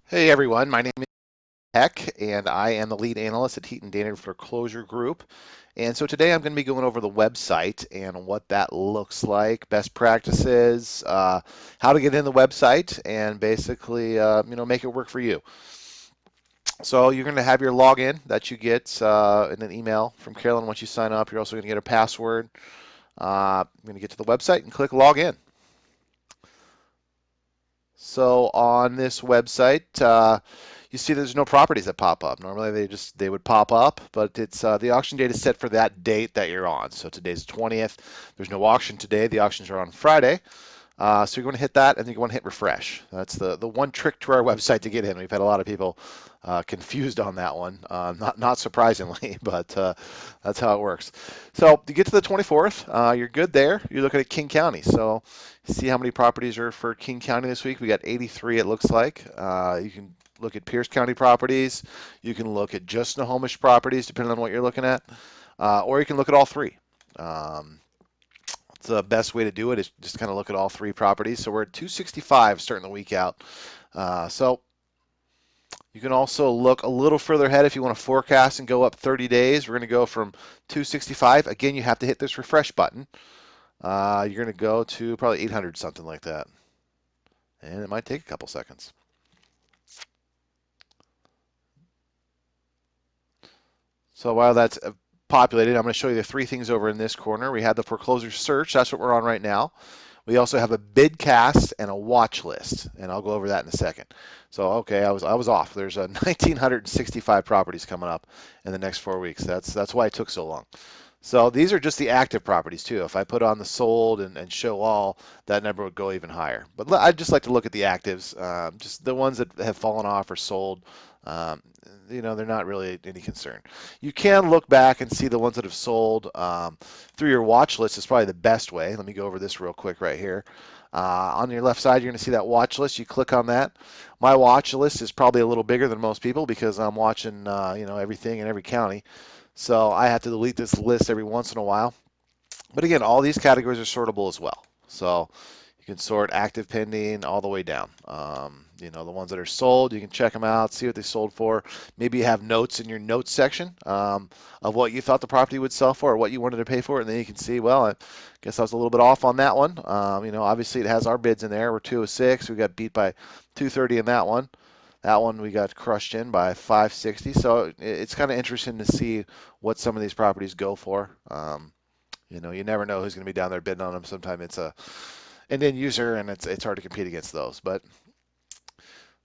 Hey everyone, my name is Heck, and I am the lead analyst at Heaton Dainard Foreclosure Group. And so today I'm going to be going over the website and what that looks like, best practices, how to get in the website, and basically, make it work for you. So you're going to have your login that you get in an email from Carolyn once you sign up. You're also going to get a password. You're going to get to the website and click login. So on this website, you see there's no properties that pop up. Normally they would pop up, but it's the auction date is set for that date that you're on. So today's the 20th. There's no auction today. The auctions are on Friday. So you're going to hit that, and then you want to hit refresh. That's the one trick to our website to get in. We've had a lot of people confused on that one, not surprisingly, but that's how it works. So you get to the 24th, you're good there. You're looking at King County. So see how many properties are for King County this week. We got 83, it looks like. You can look at Pierce County properties. You can look at just Snohomish properties, depending on what you're looking at, or you can look at all three. Um, the best way to do it is just kind of look at all three properties. So we're at 265 starting the week out. So you can also look a little further ahead if you want to forecast and go up 30 days. We're going to go from 265. Again, you have to hit this refresh button. You're going to go to probably 800, something like that. And it might take a couple seconds. So while that's populated, I'm going to show you the three things over in this corner. We have the foreclosure search. That's what we're on right now. We also have a bid cast and a watch list, and I'll go over that in a second. So, okay, I was off. There's 1,965 properties coming up in the next 4 weeks. That's why it took so long. So these are just the active properties too. If I put on the sold and show all, that number would go even higher. But I'd just like to look at the actives, just the ones that have fallen off or sold. Um, they're not really any concern. You can look back and see the ones that have sold through your watch list is probably the best way. Let me go over this real quick right here. On your left side, you're going to see that watch list. You click on that. My watch list is probably a little bigger than most people because I'm watching, everything in every county. So I have to delete this list every once in a while. But again, all these categories are sortable as well. So you can sort active pending all the way down. The ones that are sold, you can check them out, see what they sold for. Maybe you have notes in your notes section of what you thought the property would sell for or what you wanted to pay for it. And then you can see, well, I guess I was a little bit off on that one. Obviously it has our bids in there. We're 206. We got beat by 230 in that one. That one we got crushed in by 560. So it's kind of interesting to see what some of these properties go for. You never know who's going to be down there bidding on them. Sometimes it's an end user, and it's hard to compete against those. But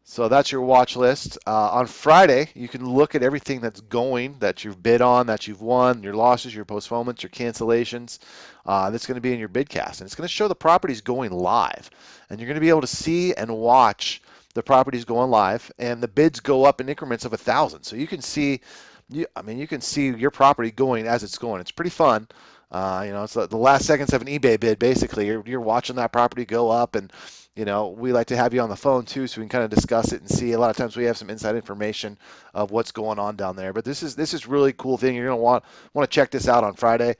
so that's your watch list. On Friday, you can look at everything that's going, that you've bid on, that you've won, your losses, your postponements, your cancellations. That's going to be in your bidcast, and it's going to show the properties going live, and you're going to be able to see and watch the properties going live, and the bids go up in increments of 1,000. So you can see, you can see your property going as it's going. It's pretty fun. It's the last seconds of an eBay bid. Basically, you're watching that property go up, and we like to have you on the phone too, so we can kind of discuss it and see. A lot of times we have some inside information of what's going on down there. But this is really cool thing. You're gonna want to check this out on Friday.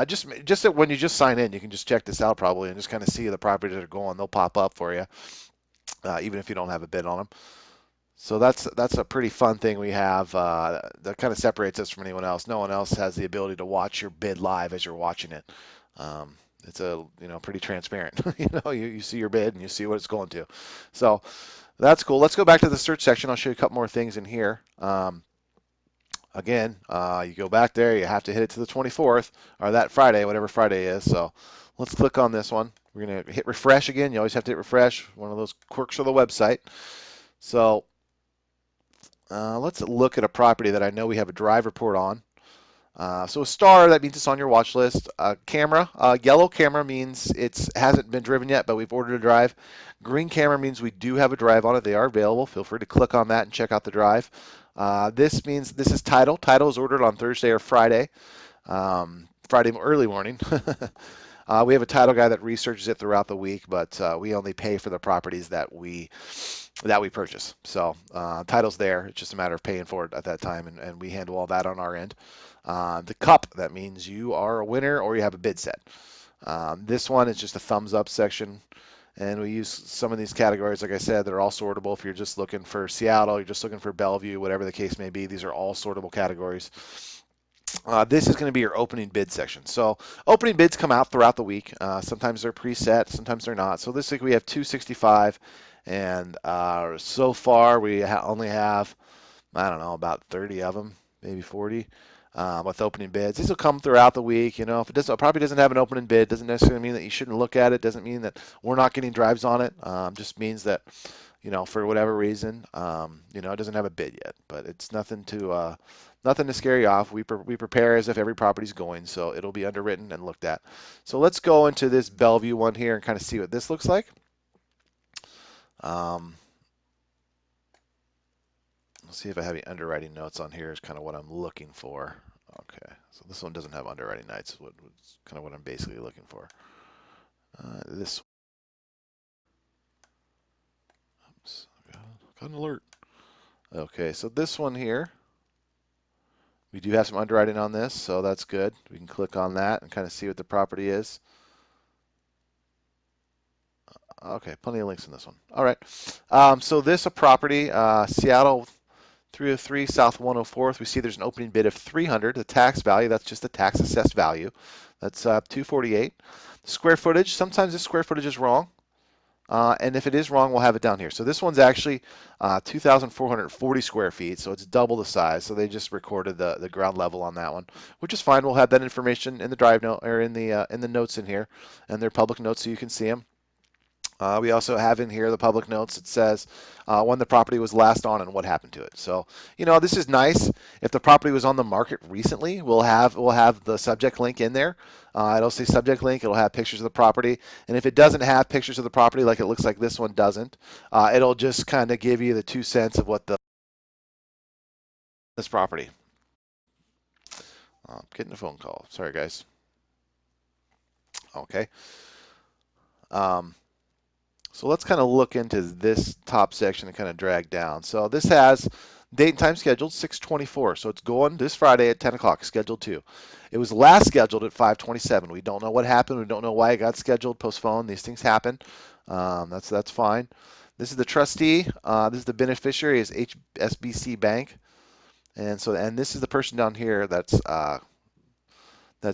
Just when you just sign in, you can just check this out probably and just kind of see the properties that are going. They'll pop up for you, even if you don't have a bid on them. So that's a pretty fun thing we have that kind of separates us from anyone else. No one else has the ability to watch your bid live as you're watching it. It's pretty transparent. You see your bid and you see what it's going to. So that's cool. Let's go back to the search section. I'll show you a couple more things in here. Again, you go back there. You have to hit it to the 24th or that Friday, whatever Friday is. So let's click on this one. We're gonna hit refresh again. You always have to hit refresh. One of those quirks of the website. So let's look at a property that I know we have a drive report on. So a star, that means it's on your watch list. Camera, yellow camera means it hasn't been driven yet, but we've ordered a drive. Green camera means we do have a drive on it. They are available. Feel free to click on that and check out the drive. This means this is title. Title is ordered on Thursday or Friday, Friday early morning. We have a title guy that researches it throughout the week, but we only pay for the properties that we purchase. So title's there. It's just a matter of paying for it at that time, and we handle all that on our end. The cup, that means you are a winner or you have a bid set. This one is just a thumbs up section. And we use some of these categories, like I said, they're all sortable. If you're just looking for Seattle, you're just looking for Bellevue, whatever the case may be, these are all sortable categories. This is going to be your opening bid section. So opening bids come out throughout the week. Sometimes they're preset, sometimes they're not. So this week we have 265, and so far we only have, I don't know, about 30 of them, maybe 40. With opening bids, these will come throughout the week. You know, if a property doesn't have an opening bid, doesn't necessarily mean that you shouldn't look at it. Doesn't mean that we're not getting drives on it. Just means that, you know, for whatever reason, you know, it doesn't have a bid yet. But it's nothing to scare you off. We prepare as if every property's going, so it'll be underwritten and looked at. So let's go into this Bellevue one here and kind of see what this looks like. Let's see if I have any underwriting notes on here is kind of what I'm looking for. Okay, so this one doesn't have underwriting notes, it's kind of what I'm basically looking for. This, oops, got an alert. Okay, so this one here, we do have some underwriting on this, so that's good. We can click on that and kind of see what the property is. Okay, plenty of links in this one. All right, so this a property, Seattle 303 South 104th. We see there's an opening bid of 300. The tax value, that's just the tax assessed value. That's 248. Square footage, sometimes the square footage is wrong. And if it is wrong, we'll have it down here. So this one's actually 2,440 square feet, so it's double the size. So they just recorded the ground level on that one, which is fine. We'll have that information in the drive note or in the notes in here, and they're public notes so you can see them. We also have in here the public notes. It says when the property was last on and what happened to it. So, you know, this is nice. If the property was on the market recently, we'll have the subject link in there. It'll say subject link. It'll have pictures of the property. And if it doesn't have pictures of the property, like it looks like this one doesn't, it'll just kind of give you the 2 cents of what this property. I'm getting a phone call. Sorry, guys. Okay. So let's kind of look into this top section and kind of drag down. So this has date and time scheduled 6/24. So it's going this Friday at 10 o'clock, scheduled to. It was last scheduled at 5/27. We don't know what happened. We don't know why it got scheduled, postponed. These things happen. That's fine. This is the trustee. This is the beneficiary is HSBC Bank. And this is the person down here that's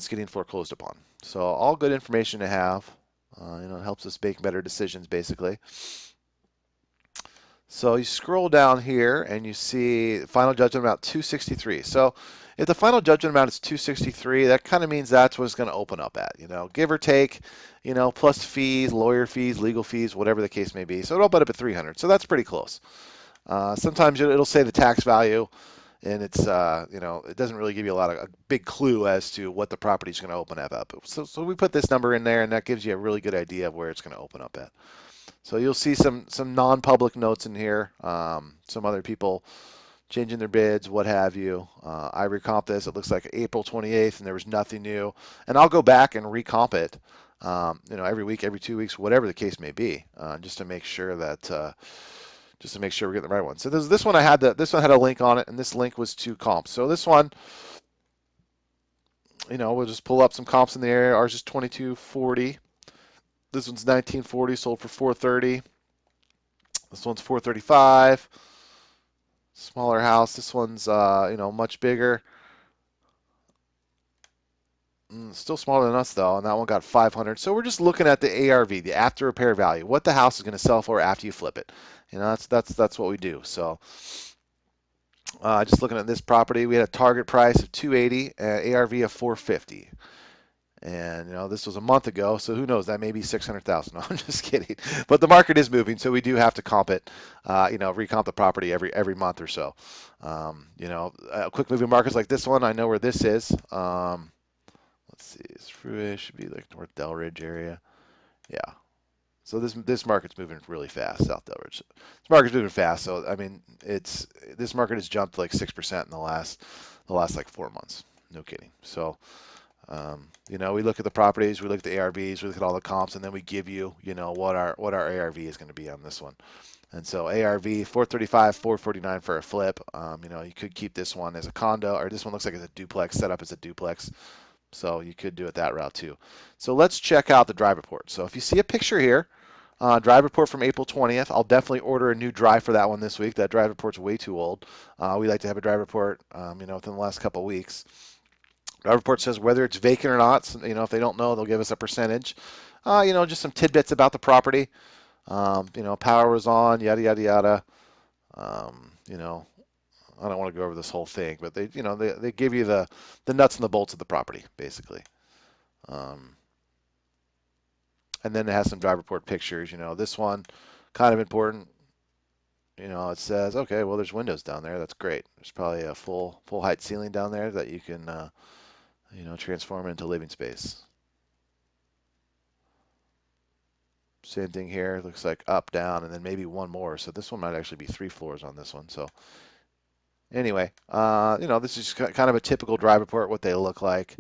getting foreclosed upon. So all good information to have. You know, it helps us make better decisions, basically. So you scroll down here and you see final judgment amount 263. So if the final judgment amount is 263, that kind of means that's what it's going to open up at, you know, give or take, you know, plus fees, lawyer fees, legal fees, whatever the case may be. So it'll open up at 300. So that's pretty close. Sometimes it'll say the tax value, and it's you know, it doesn't really give you a big clue as to what the property is going to open up. So we put this number in there, and that gives you a really good idea of where it's going to open up at. So you'll see some non-public notes in here, some other people changing their bids, what have you. I recomp this. It looks like April 28th, and there was nothing new. And I'll go back and recomp it, you know, every week, every 2 weeks, whatever the case may be, just to make sure that. Just to make sure we're getting the right one. So this one this one had a link on it, and this link was to comps. So this one, you know, we'll just pull up some comps in the area. Ours is 2240. This one's 1940, sold for 430. This one's 435. Smaller house. This one's you know, much bigger. Still smaller than us though, and that one got 500. So we're just looking at the ARV, the after repair value, what the house is going to sell for after you flip it. You know, that's what we do. So just looking at this property, we had a target price of 280, ARV of 450. And you know, this was a month ago, so who knows? That may be 600,000. No, I'm just kidding. But the market is moving, so we do have to comp it. You know, recomp the property every month or so. You know, quick moving markets like this one, I know where this is. Let's see, it's Fruish, should be like North Delridge area. Yeah. So this market's moving really fast, South Delridge. This market's moving fast, so I mean, this market has jumped like 6% in the last like 4 months. No kidding. So, you know, we look at the properties, we look at the ARVs, we look at all the comps, and then we give you, you know, what our ARV is going to be on this one. And so ARV 435, 449 for a flip. You know, you could keep this one as a condo, or this one looks like it's a duplex, set up as a duplex. So you could do it that route too. So let's check out the drive report. So if you see a picture here, Drive report from April 20th. I'll definitely order a new drive for that one this week. That drive report's way too old. We like to have a drive report, within the last couple of weeks. Drive report says whether it's vacant or not. So, if they don't know, they'll give us a percentage. Just some tidbits about the property. Power was on, yada yada yada. Um, you know, I don't want to go over this whole thing, but they give you the nuts and the bolts of the property basically. Um, and then it has some drive report pictures. This one kind of important. It says, okay, well, there's windows down there. That's great. There's probably a full height ceiling down there that you can transform into living space. Same thing here. Looks like up, down, and then maybe one more. So this one might actually be 3 floors on this one. So anyway, this is kind of a typical drive report, what they look like,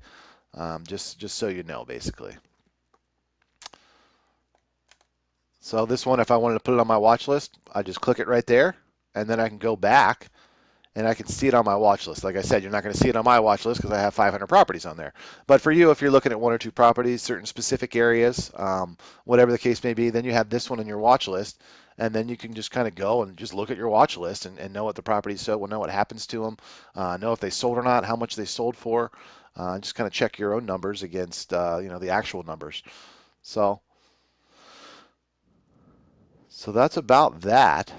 just so you know, basically. So this one, if I wanted to put it on my watch list, I just click it right there, and then I can go back and I can see it on my watch list. Like I said, you're not going to see it on my watch list because I have 500 properties on there. But for you, if you're looking at 1 or 2 properties, certain specific areas, whatever the case may be, then you have this one on your watch list, and then you can just kind of go and just look at your watch list and know what the properties sold, know what happens to them, know if they sold or not, how much they sold for, just kind of check your own numbers against the actual numbers. So that's about that.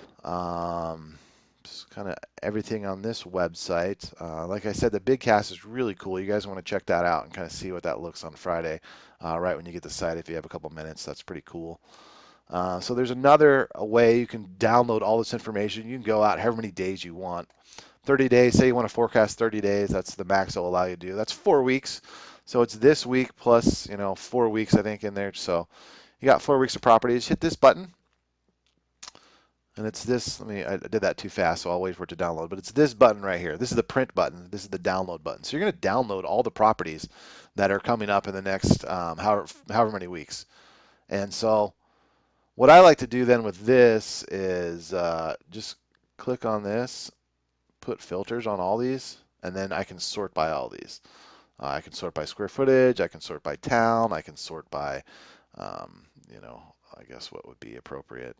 Just kind of everything on this website. Like I said, the big cast is really cool. You guys want to check that out and kind of see what that looks on Friday, right when you get the site. If you have a couple minutes, that's pretty cool. So there's another way you can download all this information. You can go out however many days you want. 30 days, say you want to forecast 30 days, that's the max it'll allow you to do. That's 4 weeks. So it's this week plus, 4 weeks, I think, in there. So you got 4 weeks of properties. Hit this button. And it's this, I did that too fast, so I'll wait for it to download. But it's this button right here. This is the print button. This is the download button. So you're going to download all the properties that are coming up in the next however many weeks. And so what I like to do then with this is just click on this, put filters on all these, and then I can sort by all these. I can sort by square footage. I can sort by town. I can sort by, I guess what would be appropriate.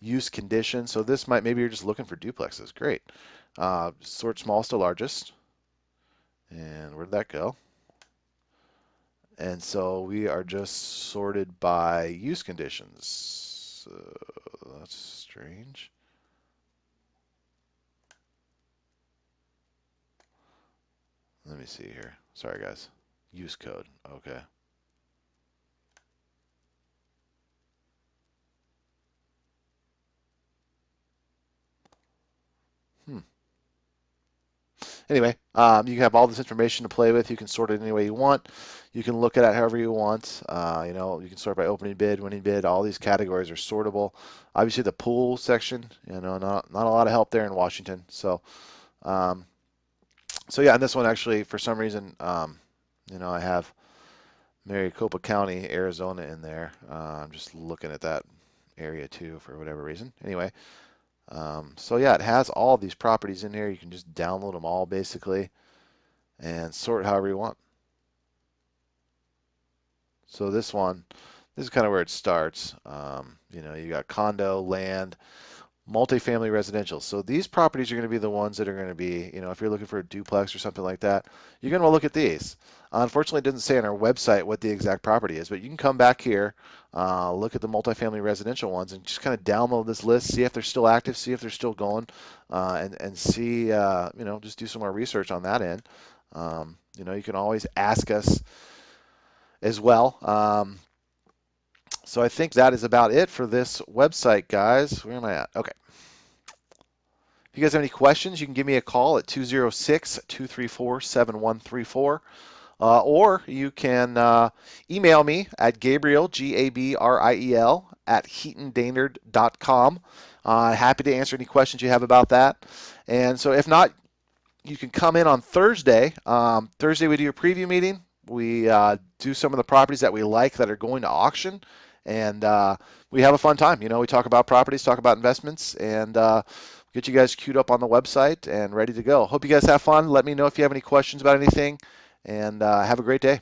Use condition. So this maybe you're just looking for duplexes. Great. Sort smallest to largest. And where'd that go? And so we are just sorted by use conditions. That's strange. Let me see here. Sorry, guys. Use code. Okay. Anyway, you have all this information to play with. You can sort it any way you want. You can look at it however you want. You can sort by opening bid, winning bid. All these categories are sortable. Obviously, the pool section, not a lot of help there in Washington. So yeah, and this one actually, for some reason, I have Maricopa County, Arizona in there. I'm just looking at that area too for whatever reason. Anyway. So yeah, it has all these properties in here. You can just download them all basically and sort however you want. So this is kind of where it starts. You got condo, land, multifamily residential. So these properties are going to be the ones that are going to be, if you're looking for a duplex or something like that, you're going to look at these. Unfortunately, it doesn't say on our website what the exact property is, but you can come back here, look at the multifamily residential ones, and just kind of download this list, see if they're still active, see if they're still going, and see, just do some more research on that end. You can always ask us as well. So I think that is about it for this website, guys. Where am I at? Okay. If you guys have any questions, you can give me a call at 206-234-7134. Or you can email me at Gabriel, Gabriel, at HeatonDainard.com. Happy to answer any questions you have about that. And so if not, you can come in on Thursday. Thursday we do a preview meeting. We do some of the properties that we like that are going to auction. And we have a fun time. We talk about properties, talk about investments, and get you guys queued up on the website and ready to go. Hope you guys have fun. Let me know if you have any questions about anything, and have a great day.